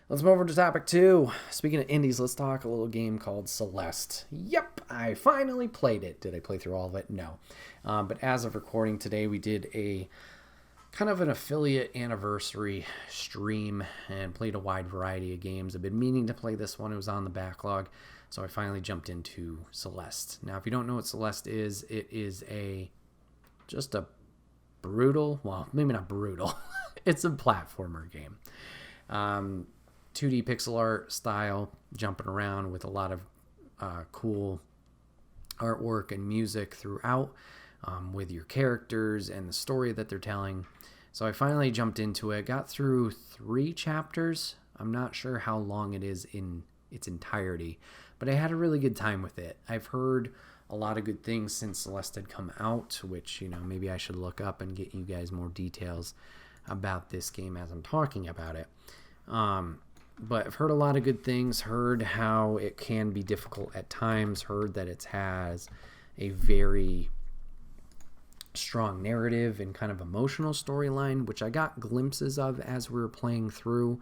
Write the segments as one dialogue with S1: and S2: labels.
S1: Let's move over to topic 2. Speaking of indies, let's talk a little game called Celeste. Yep, I finally played it. Did I play through all of it? No. But as of recording today, we did a kind of an affiliate anniversary stream and played a wide variety of games. I've been meaning to play this one. It was on the backlog. So I finally jumped into Celeste. Now, if you don't know what Celeste is, it is just a brutal, well, maybe not brutal. It's a platformer game. 2D pixel art style, jumping around with a lot of cool artwork and music throughout, with your characters and the story that they're telling. So I finally jumped into it, got through 3 chapters. I'm not sure how long it is in its entirety, but I had a really good time with it. I've heard a lot of good things since Celeste had come out, which, maybe I should look up and get you guys more details about this game as I'm talking about it. But I've heard a lot of good things, heard how it can be difficult at times, heard that it has a very strong narrative and kind of emotional storyline, which I got glimpses of as we were playing through.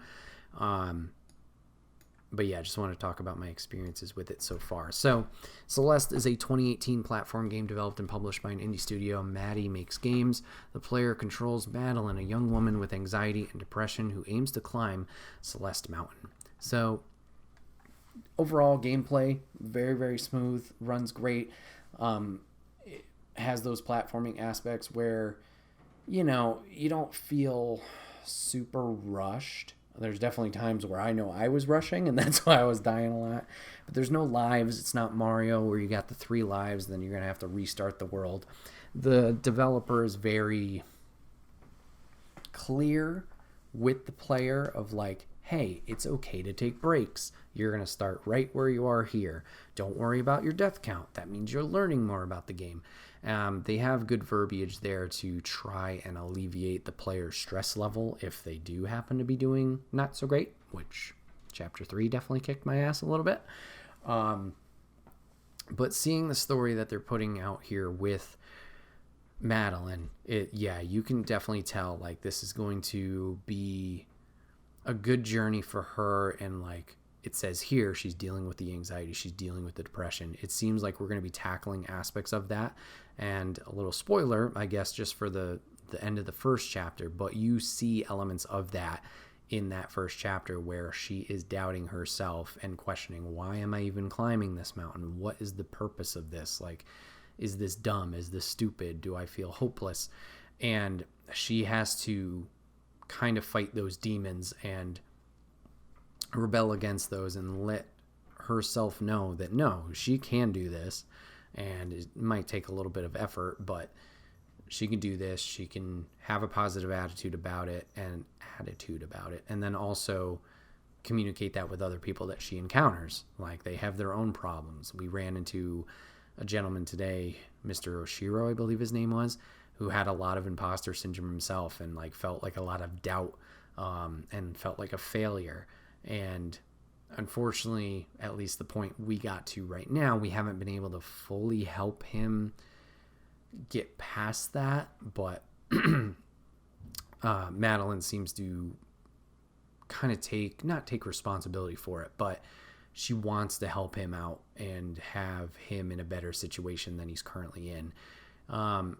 S1: But yeah, I just want to talk about my experiences with it so far. So, Celeste is a 2018 platform game developed and published by an indie studio. Maddie Makes Games. The player controls Madeline, a young woman with anxiety and depression who aims to climb Celeste Mountain. So, overall gameplay, very, very smooth, runs great. It has those platforming aspects where, you don't feel super rushed. There's definitely times where I know I was rushing, and that's why I was dying a lot. But there's no lives. It's not Mario where you got the 3 lives, then you're going to have to restart the world. The developer is very clear with the player of like, hey, it's okay to take breaks. You're going to start right where you are here. Don't worry about your death count. That means you're learning more about the game. They have good verbiage there to try and alleviate the player's stress level if they do happen to be doing not so great, which Chapter 3 definitely kicked my ass a little bit. But seeing the story that they're putting out here with Madeline, you can definitely tell like this is going to be a good journey for her, and like it says here, she's dealing with the anxiety, she's dealing with the depression. It seems like we're going to be tackling aspects of that. And a little spoiler, I guess, just for the end of the first chapter, but you see elements of that in that first chapter where she is doubting herself and questioning, why am I even climbing this mountain? What is the purpose of this? Like, is this dumb? Is this stupid? Do I feel hopeless? And she has to kind of fight those demons and rebel against those and let herself know that no, she can do this, and it might take a little bit of effort, but she can do this. She can have a positive attitude about it, and then also communicate that with other people that she encounters. Like, they have their own problems. We ran into a gentleman today, Mr. Oshiro, I believe his name was, who had a lot of imposter syndrome himself and like felt like a lot of doubt, and felt like a failure. And unfortunately, at least the point we got to right now, we haven't been able to fully help him get past that. But Madeline seems to kind of not take responsibility for it, but she wants to help him out and have him in a better situation than he's currently in.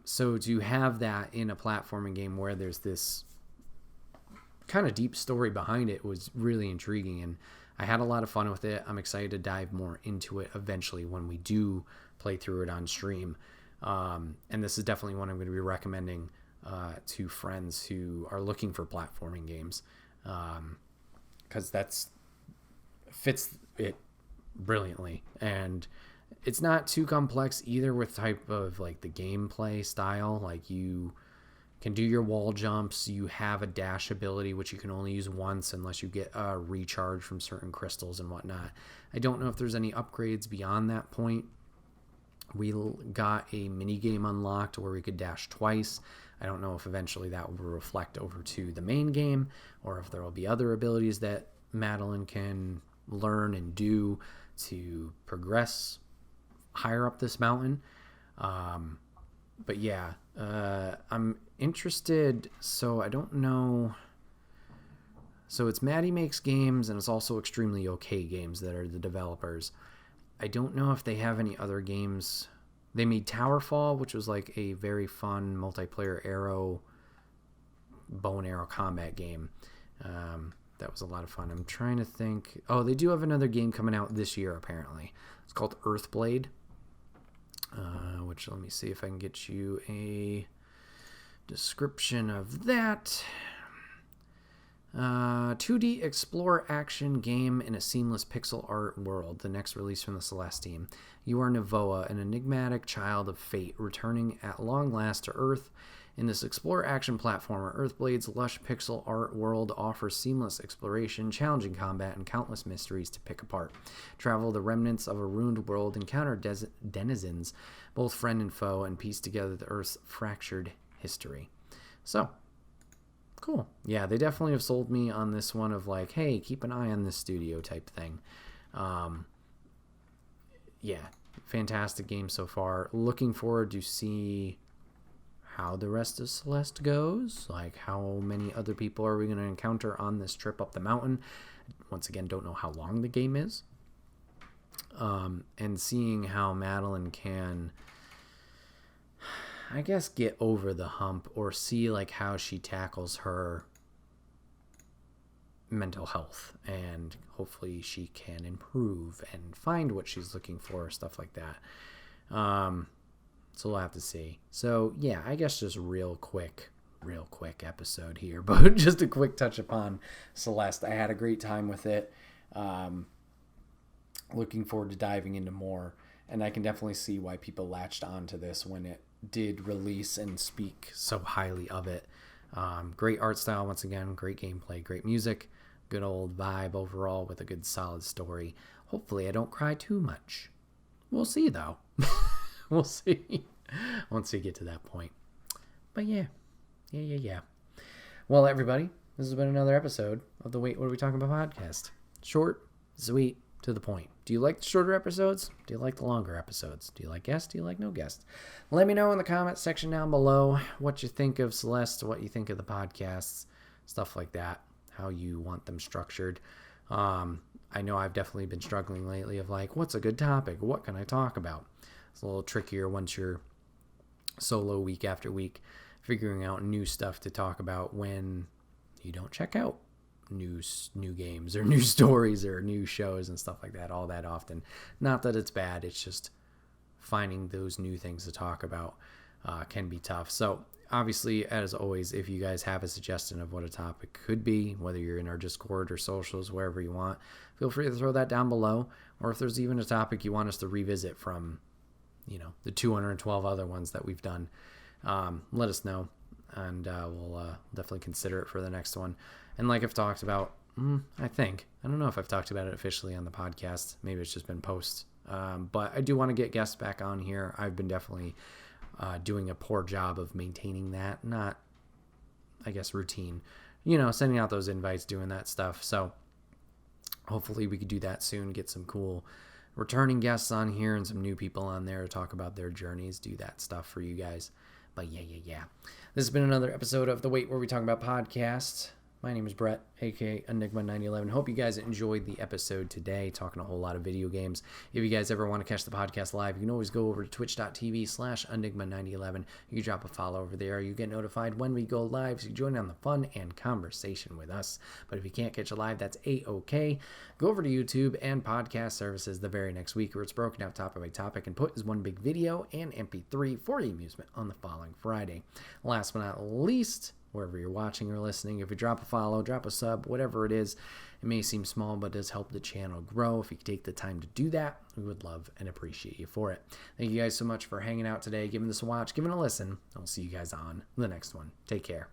S1: So to have that in a platforming game where there's this kind of deep story behind it was really intriguing, and I had a lot of fun with it. I'm excited to dive more into it eventually when we do play through it on stream. And this is definitely one I'm going to be recommending to friends who are looking for platforming games, because that's fits it brilliantly, and it's not too complex either with type of like the gameplay style. Like, you can do your wall jumps, you have a dash ability which you can only use once unless you get a recharge from certain crystals and whatnot. I don't know if there's any upgrades beyond that point. We got a mini game unlocked where we could dash twice. I don't know if eventually that will reflect over to the main game, or if there will be other abilities that Madeline can learn and do to progress higher up this mountain. But yeah, I'm interested. So I don't know. So it's Maddie Makes Games, and it's also Extremely OK Games that are the developers. I don't know if they have any other games. They made Towerfall, which was like a very fun multiplayer bow and arrow combat game. That was a lot of fun. I'm trying to think. Oh, they do have another game coming out this year, apparently. It's called Earthblade, which let me see if I can get you a description of that. 2D explore action game in a seamless pixel art world, the next release from the Celeste team. You are Navoa, an enigmatic child of fate, returning at long last to Earth. In this explore action platformer, Earthblade's lush pixel art world offers seamless exploration, challenging combat, and countless mysteries to pick apart. Travel the remnants of a ruined world, encounter denizens, both friend and foe, and piece together the Earth's fractured history. So, cool. Yeah, they definitely have sold me on this one of like, hey, keep an eye on this studio type thing. Yeah, fantastic game so far. Looking forward to see how the rest of Celeste goes. Like, how many other people are we going to encounter on this trip up the mountain? Once again, don't know how long the game is. And seeing how Madeline can, I guess, get over the hump, or see like how she tackles her mental health, and hopefully she can improve and find what she's looking for, stuff like that. So we'll have to see. So yeah, I guess just real quick episode here, but just a quick touch upon Celeste. I had a great time with it. Looking forward to diving into more, and I can definitely see why people latched onto this when it did release and speak so highly of it. Great art style, once again, great gameplay, great music, good old vibe overall with a good solid story. Hopefully I don't cry too much. We'll see though. We'll see once we get to that point. But yeah. Well, everybody, this has been another episode of the Wait, What Are We Talking About podcast. Short, sweet, to the point. Do you like the shorter episodes? Do you like the longer episodes? Do you like guests? Do you like no guests? Let me know in the comments section down below what you think of Celeste, what you think of the podcasts, stuff like that, how you want them structured. I know I've definitely been struggling lately of like, what's a good topic? What can I talk about? It's a little trickier once you're solo week after week, figuring out new stuff to talk about when you don't check out new games or new stories or new shows and stuff like that all that often. Not that it's bad, it's just finding those new things to talk about can be tough. So obviously, as always, if you guys have a suggestion of what a topic could be, whether you're in our Discord or socials, wherever you want, feel free to throw that down below. Or if there's even a topic you want us to revisit from, the 212 other ones that we've done, let us know, and we'll definitely consider it for the next one. And like I've talked about, I don't know if I've talked about it officially on the podcast. Maybe it's just been posts. But I do want to get guests back on here. I've been definitely doing a poor job of maintaining that, not, I guess, routine. Sending out those invites, doing that stuff. So hopefully we could do that soon, get some cool returning guests on here and some new people on there to talk about their journeys, do that stuff for you guys. But yeah. This has been another episode of The Wait, Where We Talk About podcasts. My name is Bret, aka Enigma911. Hope you guys enjoyed the episode today, talking a whole lot of video games. If you guys ever want to catch the podcast live, you can always go over to twitch.tv/Enigma911. You can drop a follow over there. You get notified when we go live, so you join on the fun and conversation with us. But if you can't catch it live, that's A-OK. Go over to YouTube and podcast services the very next week, where it's broken out topic by topic and put as one big video and MP3 for your amusement on the following Friday. Last but not least, wherever you're watching or listening, if you drop a follow, drop a sub, whatever it is, it may seem small, but it does help the channel grow. If you could take the time to do that, we would love and appreciate you for it. Thank you guys so much for hanging out today, giving this a watch, giving a listen. I'll see you guys on the next one. Take care.